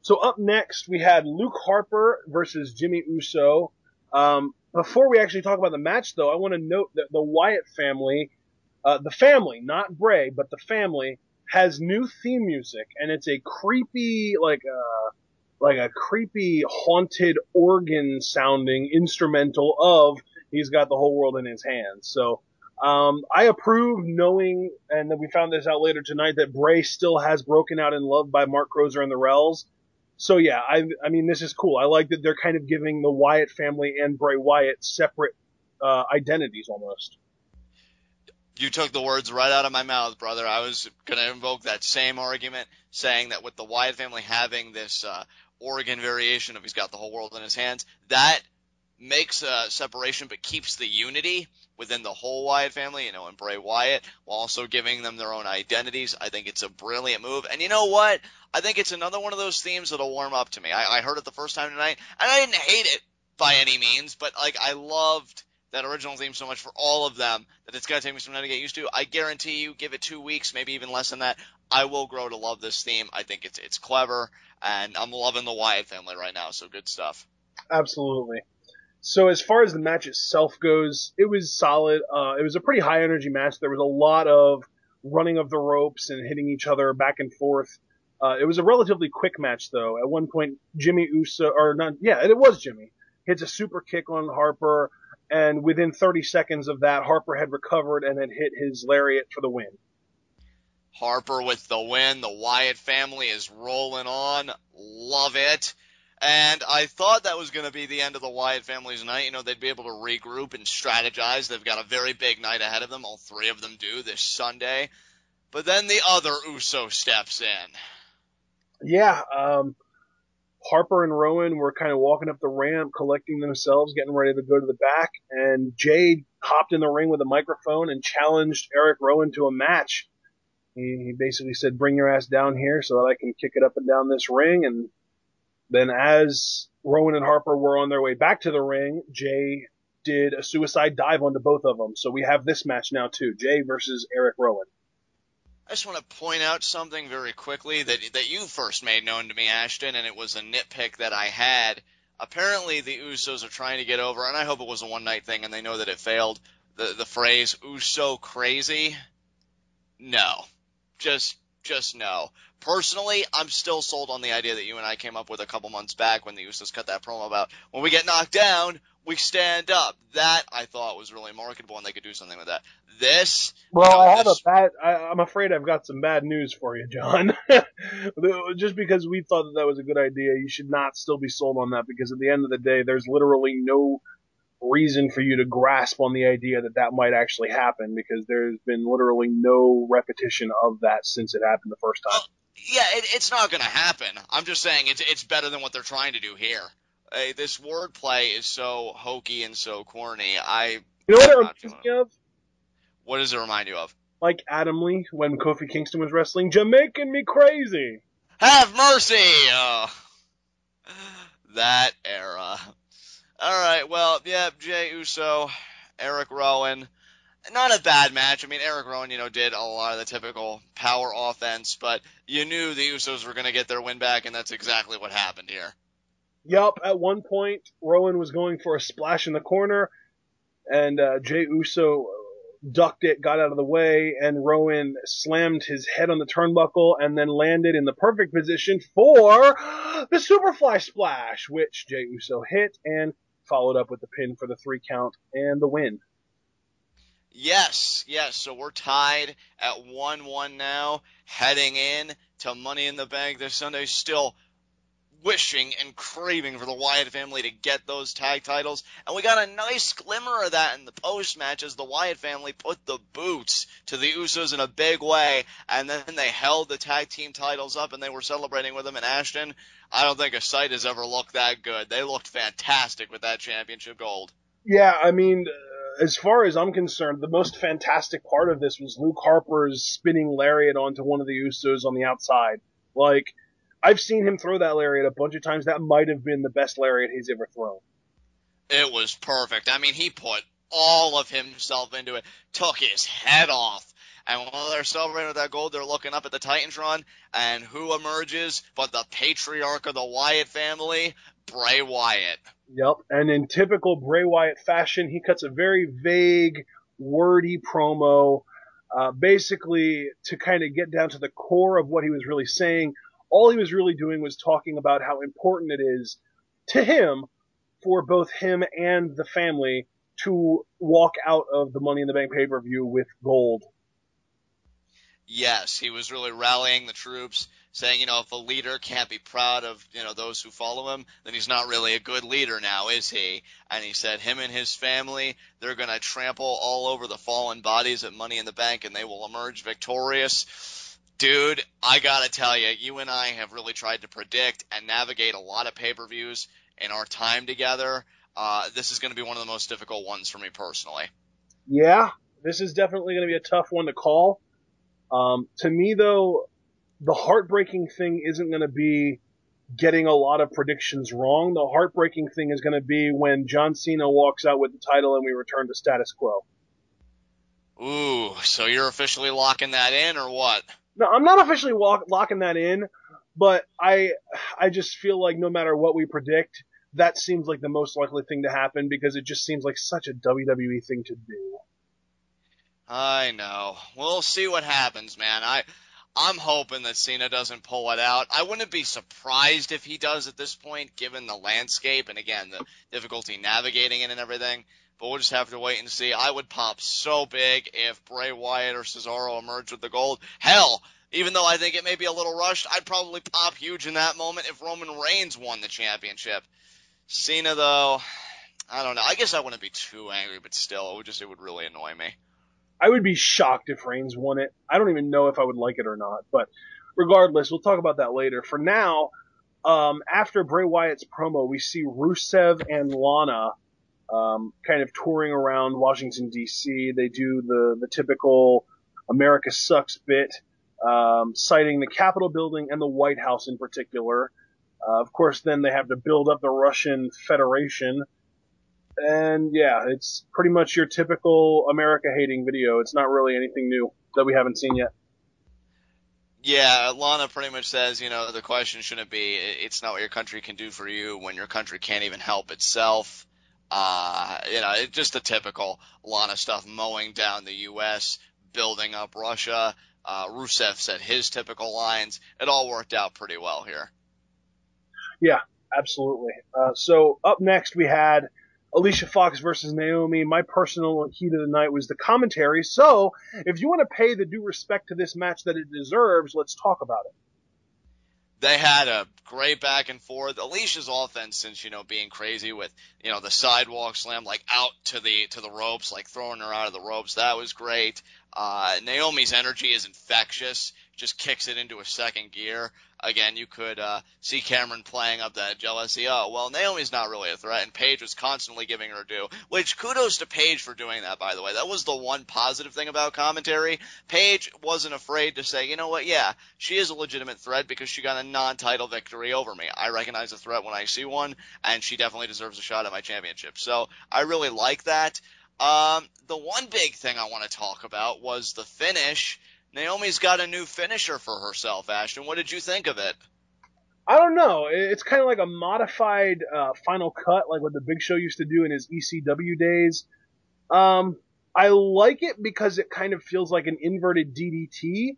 So up next, we had Luke Harper versus Jimmy Uso. Before we actually talk about the match, though, I want to note that the Wyatt family, the family, not Bray, but the family, has new theme music, and it's a creepy, like a creepy haunted organ sounding instrumental of "He's Got the Whole World in His Hands." So I approve, knowing, and then we found this out later tonight, that Bray still has "Broken Out in Love" by Mark Crozer and the Rells. So yeah, I mean, this is cool. I like that they're kind of giving the Wyatt family and Bray Wyatt separate identities almost. You took the words right out of my mouth, brother. I was going to invoke that same argument, saying that with the Wyatt family having this organ variation of "He's Got the Whole World in His Hands," that makes a separation but keeps the unity within the whole Wyatt family, and Bray Wyatt, while also giving them their own identities. I think it's a brilliant move. And you know what? I think it's another one of those themes that'll warm up to me. I heard it the first time tonight, and I didn't hate it by any means, but I loved that original theme so much for all of them that it's going to take me some time to get used to. I guarantee you, give it 2 weeks, maybe even less than that, I will grow to love this theme. I think it's clever, and I'm loving the Wyatt family right now, so good stuff. Absolutely. So as far as the match itself goes, it was solid. It was a pretty high energy match. There was a lot of running of the ropes and hitting each other back and forth. It was a relatively quick match, though. At one point, Jimmy Uso, it was Jimmy, hits a super kick on Harper, and within 30 seconds of that, Harper had recovered and had hit his lariat for the win. Harper with the win. The Wyatt family is rolling on. Love it. And I thought that was going to be the end of the Wyatt family's night. They'd be able to regroup and strategize. They've got a very big night ahead of them. All three of them do this Sunday. But then the other Uso steps in. Yeah, Harper and Rowan were kind of walking up the ramp, collecting themselves, getting ready to go to the back, and Jey hopped in the ring with a microphone and challenged Erick Rowan to a match. He basically said, "Bring your ass down here so that I can kick it up and down this ring." And then as Rowan and Harper were on their way back to the ring, Jey did a suicide dive onto both of them. So we have this match now too, Jey versus Erick Rowan. I just want to point out something very quickly that you first made known to me, Ashton, and it was a nitpick that I had. Apparently the Usos are trying to get over, and I hope it was a one-night thing and they know that it failed, the phrase Uso crazy. No. Just no. Personally, I'm still sold on the idea that you and I came up with a couple months back when the Usos cut that promo about when we get knocked down, we stand up. That, I thought, was really marketable, and they could do something with that. I'm afraid I've got some bad news for you, John. Just because we thought that was a good idea, you should not still be sold on that, because at the end of the day, there's literally no reason for you to grasp on the idea that might actually happen, because there's been literally no repetition of that since it happened the first time. Yeah, it's not going to happen. I'm just saying it's better than what they're trying to do here. This wordplay is so hokey and so corny. You know what it reminds me of? What does it remind you of? Like Adam Lee when Kofi Kingston was wrestling, "Jamaican me crazy. Have mercy!" Oh, that era. All right, well, yeah, Jey Uso, Erick Rowan. Not a bad match. I mean, Erick Rowan, did a lot of the typical power offense, but you knew the Usos were going to get their win back, and that's exactly what happened here. Yup, at one point, Rowan was going for a splash in the corner, and Jey Uso ducked it, got out of the way, and Rowan slammed his head on the turnbuckle and then landed in the perfect position for the Superfly Splash, which Jey Uso hit and followed up with the pin for the 3 count and the win. Yes. So we're tied at 1-1 now, heading in to Money in the Bank this Sunday, still wishing and craving for the Wyatt family to get those tag titles. And we got a nice glimmer of that in the post-match as the Wyatt family put the boots to the Usos in a big way, and then they held the tag team titles up and they were celebrating with them. And Ashton, I don't think a sight has ever looked that good. They looked fantastic with that championship gold. Yeah, I mean, as far as I'm concerned, the most fantastic part of this was Luke Harper's spinning lariat onto one of the Usos on the outside. Like, I've seen him throw that lariat a bunch of times. That might have been the best lariat he's ever thrown. It was perfect. I mean, he put all of himself into it, took his head off, And while they're celebrating with that gold, they're looking up at the Titantron, and who emerges but the patriarch of the Wyatt family, Bray Wyatt. Yep, and in typical Bray Wyatt fashion, he cuts a very vague, wordy promo, basically to kind of get down to the core of what he was really saying. All he was really doing was talking about how important it is to him, for both him and the family, to walk out of the Money in the Bank pay-per-view with gold. Yes, he was really rallying the troops, saying, if a leader can't be proud of, those who follow him, then he's not really a good leader now, is he? And he said him and his family, they're going to trample all over the fallen bodies at Money in the Bank, and they will emerge victorious. Dude, I gotta tell you, you and I have really tried to predict and navigate a lot of pay-per-views in our time together. This is going to be one of the most difficult ones for me personally. Yeah, this is definitely going to be a tough one to call. To me, though, the heartbreaking thing isn't going to be getting a lot of predictions wrong. The heartbreaking thing is going to be when John Cena walks out with the title and we return to status quo. Ooh, so you're officially locking that in, or what? No, I'm not officially locking that in, but I just feel like no matter what we predict, that seems like the most likely thing to happen because it just seems like such a WWE thing to do. I know. We'll see what happens, man. I'm hoping that Cena doesn't pull it out. I wouldn't be surprised if he does at this point, given the landscape and, again, the difficulty navigating it and everything. But we'll just have to wait and see. I would pop so big if Bray Wyatt or Cesaro emerged with the gold. Hell, even though I think it may be a little rushed, I'd probably pop huge in that moment if Roman Reigns won the championship. Cena, though, I don't know. I guess I wouldn't be too angry, but still, it would really annoy me. I would be shocked if Reigns won it. I don't even know if I would like it or not. But regardless, we'll talk about that later. For now, after Bray Wyatt's promo, we see Rusev and Lana kind of touring around Washington, D.C. They do the typical America Sucks bit, citing the Capitol building and the White House in particular. Of course, then they have to build up the Russian Federation. And yeah, it's pretty much your typical America-hating video. It's not really anything new that we haven't seen yet. Yeah, Lana pretty much says, the question shouldn't be, it's not what your country can do for you when your country can't even help itself. It's just the typical Lana stuff, mowing down the U.S., building up Russia. Rusev said his typical lines. It all worked out pretty well here. Yeah, absolutely. So up next we had Alicia Fox versus Naomi. My personal heat of the night was the commentary. So if you want to pay the due respect to this match that it deserves, let's talk about it. They had a great back and forth. Alicia's offense, since, being crazy with, the sidewalk slam, like out to the ropes, like throwing her out of the ropes. That was great. Naomi's energy is infectious. Just kicks it into a second gear. Again, you could see Cameron playing up that jealousy. Oh, well, Naomi's not really a threat, and Paige was constantly giving her due, which kudos to Paige for doing that, by the way. That was the one positive thing about commentary. Paige wasn't afraid to say, you know what, yeah, she is a legitimate threat because she got a non-title victory over me. I recognize a threat when I see one, and she definitely deserves a shot at my championship. So I really like that. The one big thing I want to talk about was the finish. Naomi's got a new finisher for herself, Ashton. What did you think of it? I don't know. It's kind of like a modified Final Cut, like what the Big Show used to do in his ECW days. I like it because it kind of feels like an inverted DDT,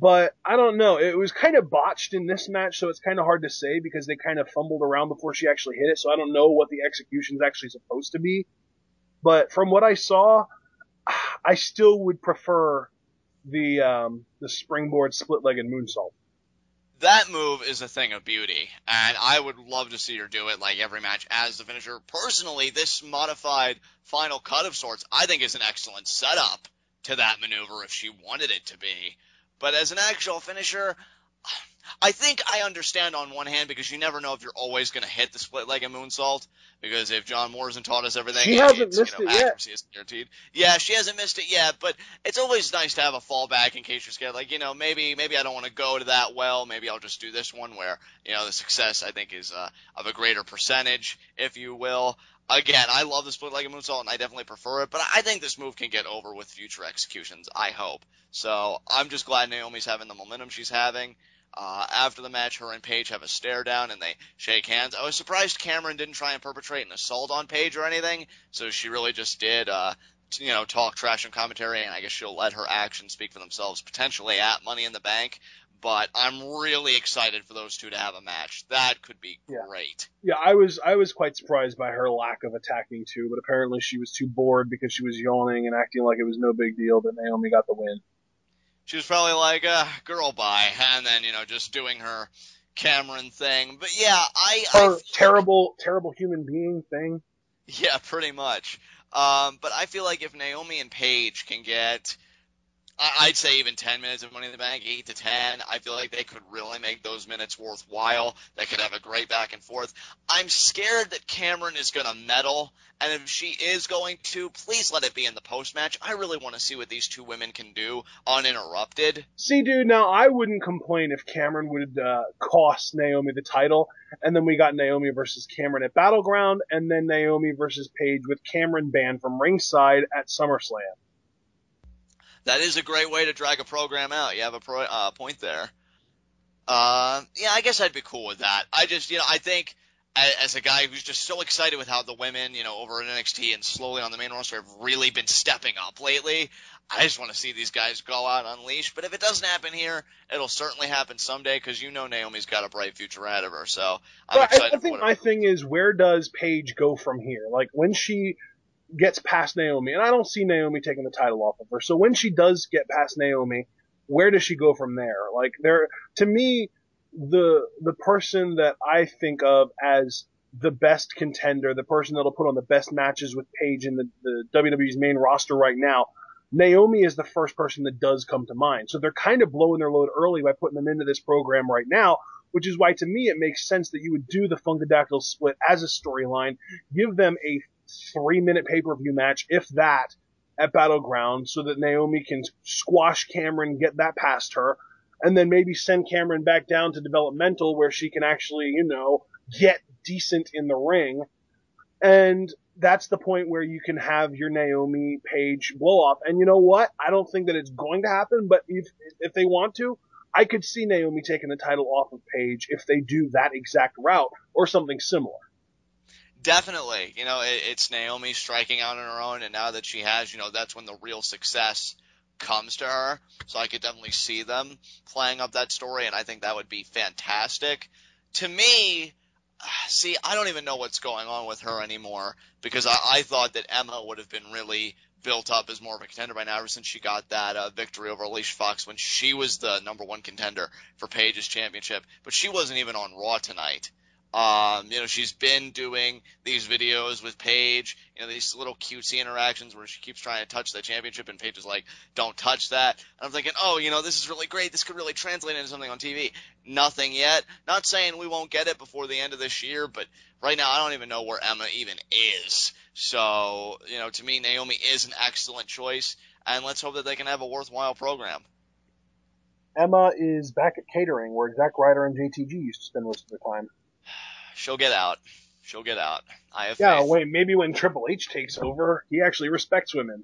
but I don't know. It was kind of botched in this match, so it's kind of hard to say because they kind of fumbled around before she actually hit it, so I don't know what the execution is actually supposed to be. But from what I saw, I still would prefer the springboard split-legged moonsault. That move is a thing of beauty, and I would love to see her do it like every match as the finisher. Personally, this modified Final Cut of sorts, I think is an excellent setup to that maneuver if she wanted it to be. But as an actual finisher, I think I understand on one hand because you never know if you're always going to hit the split-legged moonsault. Because if John Morrison taught us everything, she hasn't missed it yet. Accuracy is guaranteed. Yeah, she hasn't missed it yet, but it's always nice to have a fallback in case you're scared. Like, maybe I don't want to go to that well. Maybe I'll just do this one where, the success I think is of a greater percentage, if you will. Again, I love the split-legged moonsault, and I definitely prefer it, but I think this move can get over with future executions, I hope. So I'm just glad Naomi's having the momentum she's having. After the match, her and Paige have a stare down, and they shake hands. I was surprised Cameron didn't try and perpetrate an assault on Paige or anything, so she really just did, talk trash and commentary, and I guess she'll let her actions speak for themselves, potentially at Money in the Bank. But I'm really excited for those two to have a match. That could be great. Yeah, I was quite surprised by her lack of attacking too, but apparently she was too bored because she was yawning and acting like it was no big deal that Naomi got the win. She was probably like, girl, bye, and then, just doing her Cameron thing. But yeah, Her terrible human being thing. Yeah, pretty much. But I feel like if Naomi and Paige can get, I'd say even 10 minutes of Money in the Bank, 8 to 10. I feel like they could really make those minutes worthwhile. They could have a great back and forth. I'm scared that Cameron is going to meddle, and if she is going to, please let it be in the post-match. I really want to see what these two women can do uninterrupted. See, dude, now I wouldn't complain if Cameron would cost Naomi the title, and then we got Naomi versus Cameron at Battleground, and then Naomi versus Paige with Cameron banned from ringside at SummerSlam. That is a great way to drag a program out. You have a point there. Yeah, I guess I'd be cool with that. I just, I think as a guy who's just so excited with how the women, over in NXT and slowly on the main roster have really been stepping up lately, I just want to see these guys go out unleashed. But if it doesn't happen here, it'll certainly happen someday because Naomi's got a bright future ahead of her. So I'm excited. I think my thing is, where does Paige go from here? Like when she gets past Naomi, and I don't see Naomi taking the title off of her. So when she does get past Naomi, where does she go from there? Like to me, the person that I think of as the best contender, the person that'll put on the best matches with Paige in the WWE's main roster right now, Naomi is the first person that does come to mind. So they're kind of blowing their load early by putting them into this program right now, which is why to me it makes sense that you would do the Funkadactyl split as a storyline, give them a 3-minute pay-per-view match, if that, at Battleground, so that Naomi can squash Cameron, get that past her, and then maybe send Cameron back down to developmental where she can actually, get decent in the ring. And that's the point where you can have your Naomi Paige blow off. And you know what? I don't think that it's going to happen, but if they want to, I could see Naomi taking the title off of Paige if they do that exact route or something similar. Definitely. It's Naomi striking out on her own, and now that she has, that's when the real success comes to her. So I could definitely see them playing up that story, and I think that would be fantastic. To me, see, I don't even know what's going on with her anymore, because I thought that Emma would have been really built up as more of a contender by now ever since she got that victory over Alicia Fox when she was the number one contender for Paige's championship. But she wasn't even on Raw tonight. She's been doing these videos with Paige, these little cutesy interactions where she keeps trying to touch the championship and Paige is like, don't touch that. And I'm thinking, this is really great. This could really translate into something on TV. Nothing yet. Not saying we won't get it before the end of this year, but right now I don't even know where Emma even is. So, to me, Naomi is an excellent choice, and let's hope that they can have a worthwhile program. Emma is back at catering, where Zack Ryder and JTG used to spend most of their time. She'll get out. I have faith. Yeah, wait, maybe when Triple H takes over, he actually respects women.